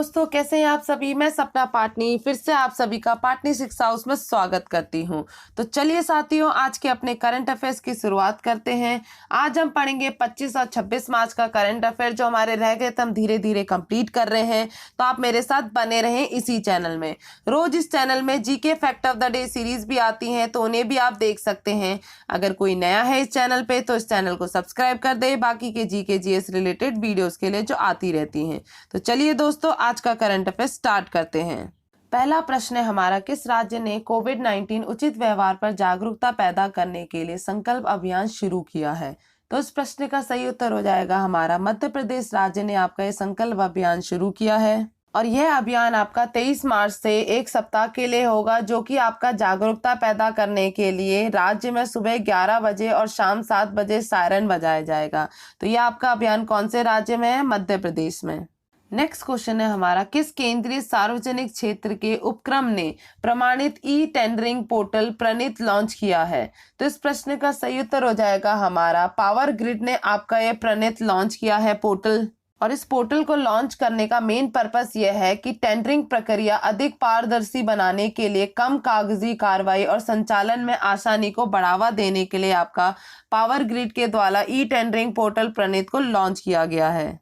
दोस्तों, कैसे हैं आप सभी। मैं सपना पाटनी फिर से आप सभी का पाटनी शिक्षा हाउस में स्वागत करती हूं। तो चलिए साथियों, आज के अपने करंट अफेयर्स की शुरुआत करते हैं। आज हम पढ़ेंगे 25 और 26 मार्च का करंट अफेयर जो हमारे रह गए थे, हम धीरे धीरे कंप्लीट कर रहे हैं। तो आप मेरे साथ बने रहें इसी चैनल में। रोज इस चैनल में GK fact of the day series भी आती है, तो उन्हें भी आप देख सकते हैं। अगर कोई नया है इस चैनल पे तो इस चैनल को सब्सक्राइब कर दे, बाकी के जीके जीएस रिलेटेड वीडियोस के लिए जो आती रहती हैं। तो चलिए दोस्तों, आज का करंट अफेयर स्टार्ट करते हैं। पहला प्रश्न है हमारा, किस राज्य ने कोविड-19 उचित व्यवहार पर जागरूकता पैदा करने के लिए संकल्प अभियान शुरू किया है। तो इस प्रश्न का सही उत्तर हो जाएगा हमारा मध्य प्रदेश राज्य ने आपका ये संकल्प अभियान शुरू किया है। और यह अभियान आपका 23 मार्च से एक सप्ताह के लिए होगा, जो कि आपका जागरूकता पैदा करने के लिए राज्य में सुबह 11 बजे और शाम 7 बजे सायरन बजाया जाएगा। तो यह आपका अभियान कौन से राज्य में है? मध्य प्रदेश में। नेक्स्ट क्वेश्चन है हमारा, किस केंद्रीय सार्वजनिक क्षेत्र के उपक्रम ने प्रमाणित ई टेंडरिंग पोर्टल प्रणीत लॉन्च किया है। तो इस प्रश्न का सही उत्तर हो जाएगा हमारा पावर ग्रिड ने आपका यह प्रणीत लॉन्च किया है पोर्टल। और इस पोर्टल को लॉन्च करने का मेन पर्पस यह है कि टेंडरिंग प्रक्रिया अधिक पारदर्शी बनाने के लिए, कम कागजी कार्रवाई और संचालन में आसानी को बढ़ावा देने के लिए आपका पावर ग्रिड के द्वारा ई टेंडरिंग पोर्टल प्रणीत को लॉन्च किया गया है।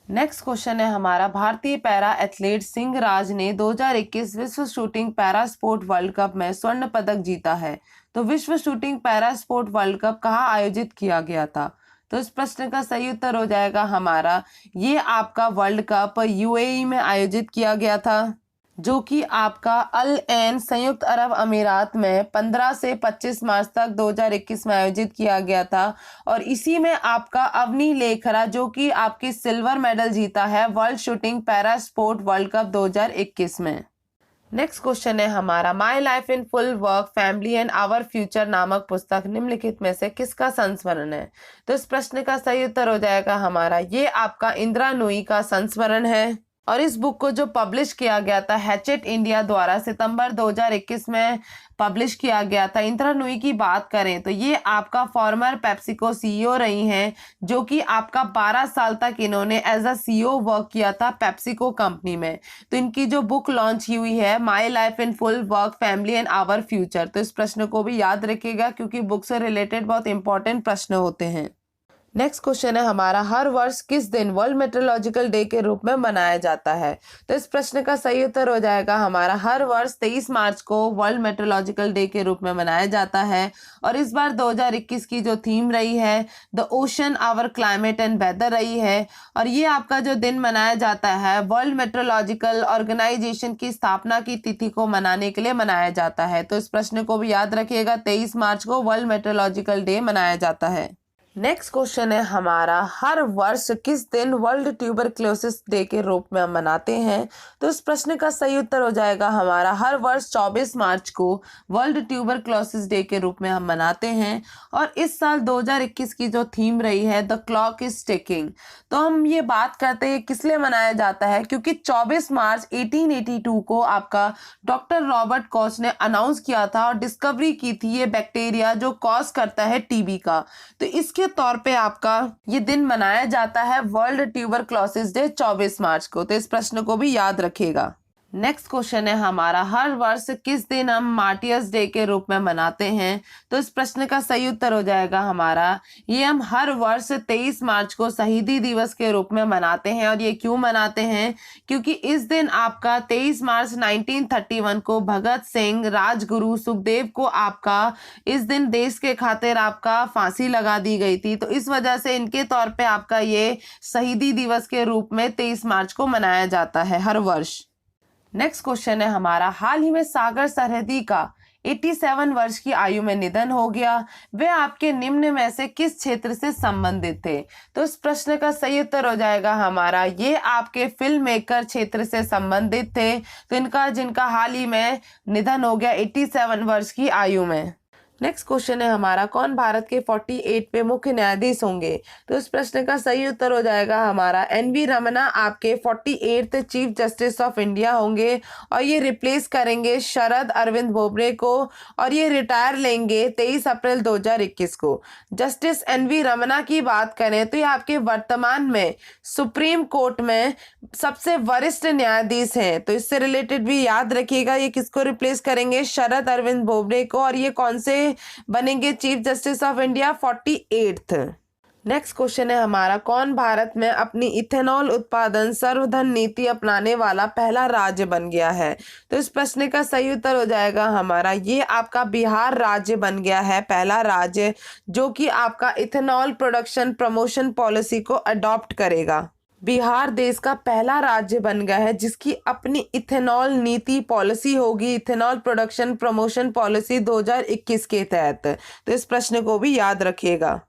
नेक्स्ट क्वेश्चन है हमारा, भारतीय पैरा एथलीट सिंह राज ने 2021 विश्व shooting para sport world cup में स्वर्ण पदक जीता है। तो विश्व shooting para sport world cup कहाँ आयोजित किया गया था? तो इस प्रश्न का सही उत्तर हो जाएगा हमारा, ये आपका वर्ल्ड कप यूएई में आयोजित किया गया था, जो कि आपका अल एन संयुक्त अरब अमीरात में 15 से 25 मार्च तक 2021 में आयोजित किया गया था। और इसी में आपका अवनी लेखरा, जो कि आपकी सिल्वर मेडल जीता है world shooting para sport world cup 2021 में। नेक्स्ट क्वेश्चन है हमारा, my life in full work family and our future नामक पुस्तक निम्नलिखित में से किसका संस्मरण है? तो इस प्रश्न का सही उत्तर हो जाएगा हमारा, ये आपका इंदिरा नूई का संस्मरण है। और इस बुक को जो पब्लिश किया गया था हैचेट इंडिया द्वारा सितंबर 2021 में पब्लिश किया गया था। इंदिरा नूई की बात करें तो ये आपका फॉर्मर पेप्सिको सीईओ रही हैं, जो कि आपका 12 साल तक इन्होंने एज अ सीईओ वर्क किया था पेप्सिको कंपनी में। तो इनकी जो बुक लॉन्च हुई है my life in full work family and our future, तो इस प्रश्न को भी याद रखिएगा क्योंकि बुक से रिलेटेड बहुत इंपॉर्टेंट प्रश्न होते हैं। नेक्स्ट क्वेश्चन है हमारा, हर वर्ष किस दिन वर्ल्ड मेट्रोलॉजिकल डे के रूप में मनाया जाता है? तो इस प्रश्न का सही उत्तर हो जाएगा हमारा, हर वर्ष 23 मार्च को वर्ल्ड मेट्रोलॉजिकल डे के रूप में मनाया जाता है। और इस बार 2021 की जो थीम रही है the ocean our climate and weather रही है। और ये आपका जो दिन मनाया जाता है वर्ल्ड मेट्रोलॉजिकल ऑर्गेनाइजेशन की स्थापना की तिथि को मनाने के लिए मनाया जाता है। तो इस प्रश्न को भी याद रखिएगा, 23 मार्च को वर्ल्ड मेट्रोलॉजिकल डे मनाया जाता है। नेक्स्ट क्वेश्चन है हमारा, हर वर्ष किस दिन वर्ल्ड ट्यूबरक्लोसिस डे के रूप में हम मनाते हैं? तो इस प्रश्न का सही उत्तर हो जाएगा हमारा, हर वर्ष 24 मार्च को वर्ल्ड ट्यूबरक्लोसिस डे के रूप में हम मनाते हैं। और इस साल 2021 की जो थीम रही है द क्लॉक इज टिकिंग। तो हम ये बात करते हैं किस लिए मनाया जाता है, क्योंकि 24 मार्च 1882 को आपका डॉक्टर रॉबर्ट कॉच ने अनाउंस किया था और डिस्कवरी की थी ये बैक्टीरिया जो कॉज करता है टीबी का। तो इसके तौर पे आपका ये दिन मनाया जाता है वर्ल्ड ट्यूबरक्लोसिस डे 24 मार्च को। तो इस प्रश्न को भी याद रखिएगा। नेक्स्ट क्वेश्चन है हमारा, हर वर्ष किस दिन हम मार्टियर्स डे के रूप में मनाते हैं? तो इस प्रश्न का सही उत्तर हो जाएगा हमारा, ये हम हर वर्ष 23 मार्च को शहीदी दिवस के रूप में मनाते हैं। और ये क्यों मनाते हैं? क्योंकि इस दिन आपका 23 मार्च 1931 को भगत सिंह, राजगुरु, सुखदेव को आपका इस दिन देश के खातिर आपका फांसी लगा दी गई थी। तो इस वजह से इनके तौर पे आपका ये शहीदी दिवस के रूप में 23 मार्च को मनाया जाता है हर वर्ष। नेक्स्ट क्वेश्चन है हमारा, हाल ही में सागर सरहदी का 87 वर्ष की आयु में निधन हो गया। वे आपके निम्न में से किस क्षेत्र से संबंधित थे? तो इस प्रश्न का सही उत्तर हो जाएगा हमारा, ये आपके फिल्म मेकर क्षेत्र से संबंधित थे। तो जिनका हाल ही में निधन हो गया 87 वर्ष की आयु में। नेक्स्ट क्वेश्चन है हमारा, कौन भारत के 48वें मुख्य न्यायाधीश होंगे? तो इस प्रश्न का सही उत्तर हो जाएगा हमारा एनवी रमन्ना आपके 48th chief justice of India होंगे और ये रिप्लेस करेंगे शरद अरविंद बोबड़े को और ये रिटायर लेंगे 23 अप्रैल 2021 को। जस्टिस एनवी रमन्ना की बात करें तो ये आपके वर्तमान में सुप्रीम कोर्ट में सबसे वरिष्ठ न्यायाधीश हैं, तो इससे रिलेटेड भी याद रखिएगा ये किसको रिप्लेस करेंगे, शरद अरविंद बोबड़े को, और ये कौन से बनेंगे chief justice of India, 48th। Next question है हमारा, कौन भारत में अपनी इथेनॉल उत्पादन सर्वधन नीति अपनाने वाला पहला राज्य बन गया है? तो इस प्रश्न का सही उत्तर हो जाएगा हमारा ये आपका बिहार राज्य बन गया है, पहला राज्य जो कि आपका इथेनॉल प्रोडक्शन प्रमोशन पॉलिसी को अडॉप्ट करेगा। बिहार देश का पहला राज्य बन गया है जिसकी अपनी इथेनॉल नीति पॉलिसी होगी, इथेनॉल प्रोडक्शन प्रमोशन पॉलिसी 2021 के तहत। तो इस प्रश्न को भी याद रखिएगा।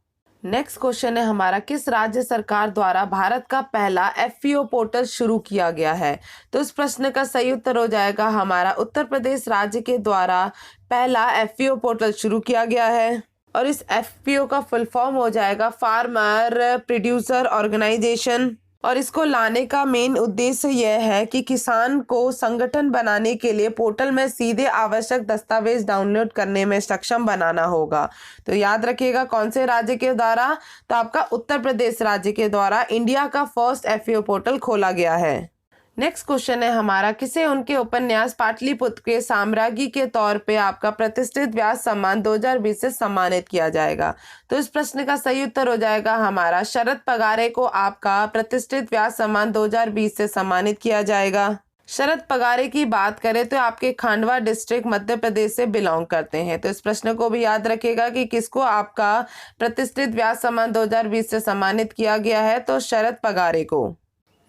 नेक्स्ट क्वेश्चन है हमारा, किस राज्य सरकार द्वारा भारत का पहला एफपीओ पोर्टल शुरू किया गया है? तो इस प्रश्न का सही उत्तर हो जाएगा हमारा उत्तर प्रदेश राज्य के द्वारा पहला एफपीओ पोर्टल शुरू किया गया है और इस एफपीओ का फुल फॉर्म हो जाएगा फार्मर प्रोड्यूसर ऑर्गेनाइजेशन। और इसको लाने का मेन उद्देश्य यह है कि किसान को संगठन बनाने के लिए पोर्टल में सीधे आवश्यक दस्तावेज डाउनलोड करने में सक्षम बनाना होगा। तो याद रखिएगा कौन से राज्य के द्वारा, तो आपका उत्तर प्रदेश राज्य के द्वारा इंडिया का फर्स्ट एफपीओ पोर्टल खोला गया है। नेक्स्ट क्वेश्चन है हमारा, किसे उनके उपन्यास पाटलिपुत्र के साम्राज्ञी के तौर पे आपका प्रतिष्ठित व्यास सम्मान 2020 से सम्मानित किया जाएगा? तो इस प्रश्न का सही उत्तर हो जाएगा हमारा शरद पगारे को आपका प्रतिष्ठित व्यास सम्मान 2020 से सम्मानित किया जाएगा। शरद पगारे की बात करें तो आपके खंडवा डिस्ट्रिक्ट मध्य प्रदेश से बिलोंग करते हैं। तो इस प्रश्न को भी याद रखिएगा कि किसको आपका प्रतिष्ठित व्यास सम्मान 2020 से सम्मानित किया गया है, तो शरद पगारे को।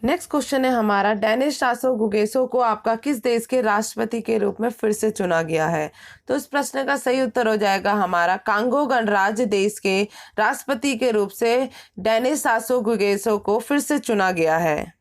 नेक्स्ट क्वेश्चन है हमारा, डेनिस सासो गुगेसो को आपका किस देश के राष्ट्रपति के रूप में फिर से चुना गया है? तो इस प्रश्न का सही उत्तर हो जाएगा हमारा कांगो गणराज्य देश के राष्ट्रपति के रूप से डेनिस सासो गुगेसो को फिर से चुना गया है।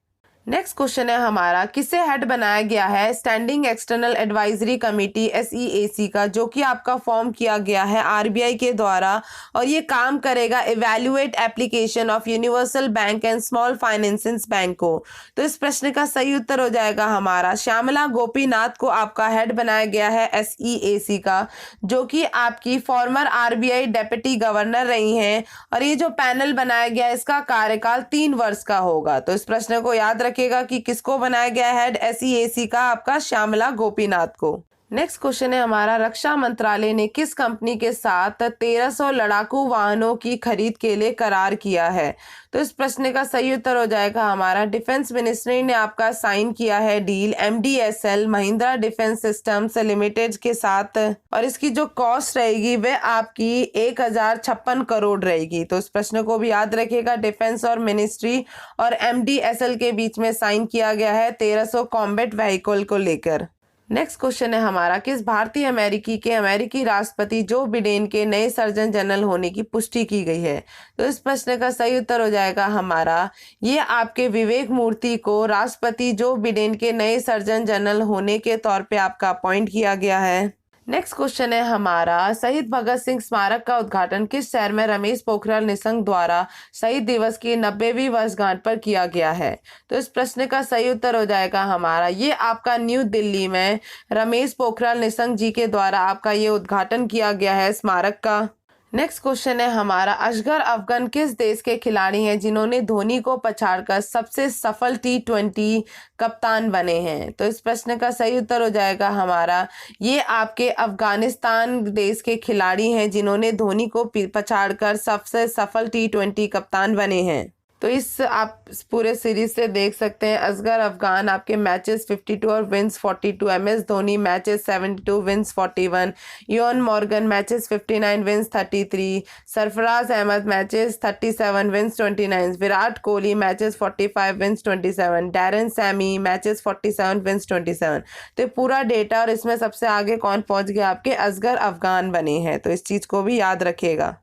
नेक्स्ट क्वेश्चन है हमारा, किसे हेड बनाया गया है standing external advisory committee SEAC का, जो कि आपका फॉर्म किया गया है RBI के द्वारा और ये काम करेगा evaluate application of universal bank and small finances bank को। तो इस प्रश्न का सही उत्तर हो जाएगा हमारा श्यामला गोपीनाथ को आपका हेड बनाया गया है SEAC का, जो कि आपकी फॉर्मर RBI डेप्यूटी गवर्नर रही हैं और ये जो पैनल बनाया गया है इसका कार्यकाल 3 वर्ष का होगा। तो इस प्रश्न को याद रखिएगा कि किसको बनाया गया हेड SEAC का, आपका श्यामला गोपीनाथ को। नेक्स्ट क्वेश्चन है हमारा, रक्षा मंत्रालय ने किस कंपनी के साथ 1300 लड़ाकू वाहनों की खरीद के लिए करार किया है? तो इस प्रश्न का सही उत्तर हो जाएगा हमारा डिफेंस मिनिस्ट्री ने आपका साइन किया है deal MDSL Mahindra defence systems limited के साथ और इसकी जो कॉस्ट रहेगी वह आपकी 1056 करोड़ रहेगी। तो इस प्रश्न को भी याद रखिएगा, डिफेंस और मिनिस्ट्री और MDSL के बीच में साइन किया गया है 1300 कॉम्बैट व्हीकल को लेकर। नेक्स्ट क्वेश्चन है हमारा, किस भारतीय अमेरिकी राष्ट्रपति जो बिडेन के नए सर्जन जनरल होने की पुष्टि की गई है? तो इस प्रश्न का सही उत्तर हो जाएगा हमारा ये आपके विवेक मूर्ति को राष्ट्रपति जो बिडेन के नए सर्जन जनरल होने के तौर पे आपका अपॉइंट किया गया है। नेक्स्ट क्वेश्चन है हमारा, शहीद भगत सिंह स्मारक का उद्घाटन किस शहर में रमेश पोखरियाल निशंक द्वारा शहीद दिवस की 90वीं वर्षगांठ पर किया गया है? तो इस प्रश्न का सही उत्तर हो जाएगा हमारा ये आपका न्यू दिल्ली में रमेश पोखरियाल निशंक जी के द्वारा आपका ये उद्घाटन किया गया है स्मारक का। नेक्स्ट क्वेश्चन है हमारा, असगर अफगान किस देश के खिलाड़ी हैं जिन्होंने धोनी को पछाड़कर सबसे सफल T20 कप्तान बने हैं? तो इस प्रश्न का सही उत्तर हो जाएगा हमारा ये आपके अफगानिस्तान देश के खिलाड़ी हैं जिन्होंने धोनी को पछाड़कर सबसे सफल T20 कप्तान बने हैं। तो इस आप पूरे सीरीज से देख सकते हैं असगर अफगान आपके मैचेस 52 और wins 42, MS Dhoni matches 72 wins 41, Eoin Morgan matches 59 wins 33, Sarfaraz Ahmed matches 37 wins 29, Virat Kohli matches 45 wins 27, Darren Sammy matches 47 wins 27। तो पूरा डेटा और इसमें सबसे आगे कौन पहुंच गया, आपके असगर अफगान बने हैं। तो इस चीज़ को भी याद रखिएगा।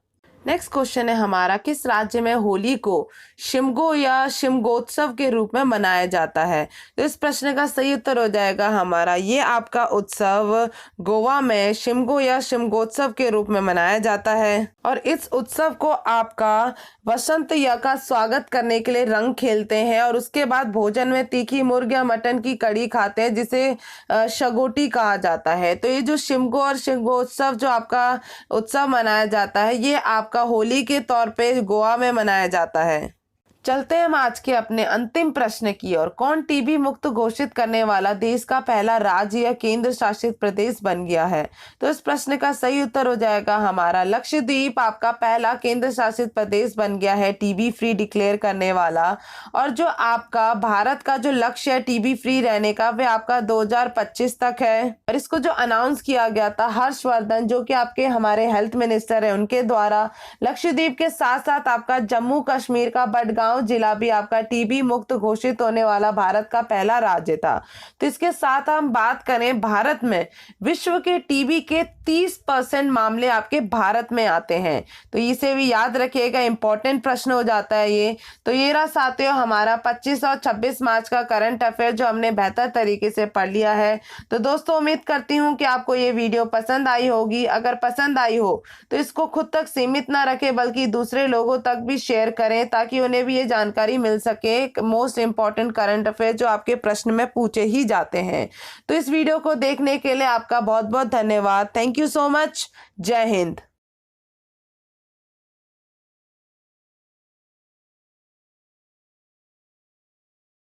नेक्स्ट क्वेश्चन है हमारा, किस राज्य में होली को शिमगो या शिमगोत्सव के रूप में मनाया जाता है? तो इस प्रश्न का सही उत्तर हो जाएगा हमारा, ये आपका उत्सव गोवा में शिमगो या शिमगोत्सव के रूप में मनाया जाता है। और इस उत्सव को आपका वसंत या का स्वागत करने के लिए रंग खेलते हैं और उसके बाद भोजन में तीखी मुर्ग या मटन की कड़ी खाते हैं, जिसे शगोटी कहा जाता है। तो ये जो शिमगो और शिमगोत्सव जो आपका उत्सव मनाया जाता है, ये आपका होली के तौर पे गोवा में मनाया जाता है। चलते हैं हम आज के अपने अंतिम प्रश्न की ओर। कौन टीबी मुक्त घोषित करने वाला देश का पहला राज्य या केंद्र शासित प्रदेश बन गया है? तो इस प्रश्न का सही उत्तर हो जाएगा हमारा, लक्षद्वीप आपका पहला केंद्र शासित प्रदेश बन गया है टीबी फ्री डिक्लेयर करने वाला। और जो आपका भारत का जो लक्ष्य है टीबी फ्री रहने का, वह आपका 2025 तक है। और इसको जो अनाउंस किया गया था हर्षवर्धन, जो कि आपके हमारे हेल्थ मिनिस्टर है, उनके द्वारा लक्षद्वीप के साथ साथ आपका जम्मू कश्मीर का बडगांव जिला भी आपका टीबी मुक्त घोषित होने वाला भारत का पहला राज्य था। तो इसके साथ हम बात करें, भारत में विश्व के टीबी के 30% मामले आपके भारत में आते हैं। तो इसे भी याद रखिएगा, इंपॉर्टेंट प्रश्न हो जाता है ये। तो ये रहा साथियों हमारा 25 और 26 मार्च का करंट अफेयर, जो हमने बेहतर तरीके से पढ़ लिया है। तो दोस्तों उम्मीद करती हूँ कि आपको ये वीडियो पसंद आई होगी। अगर पसंद आई हो तो इसको खुद तक सीमित ना रखें, बल्कि दूसरे लोगों तक भी शेयर करें, ताकि उन्हें भी जानकारी मिल सके मोस्ट इंपॉर्टेंट करंट अफेयर जो आपके प्रश्न में पूछे ही जाते हैं। तो इस वीडियो को देखने के लिए आपका बहुत बहुत धन्यवाद। Thank you so much. जय हिंद।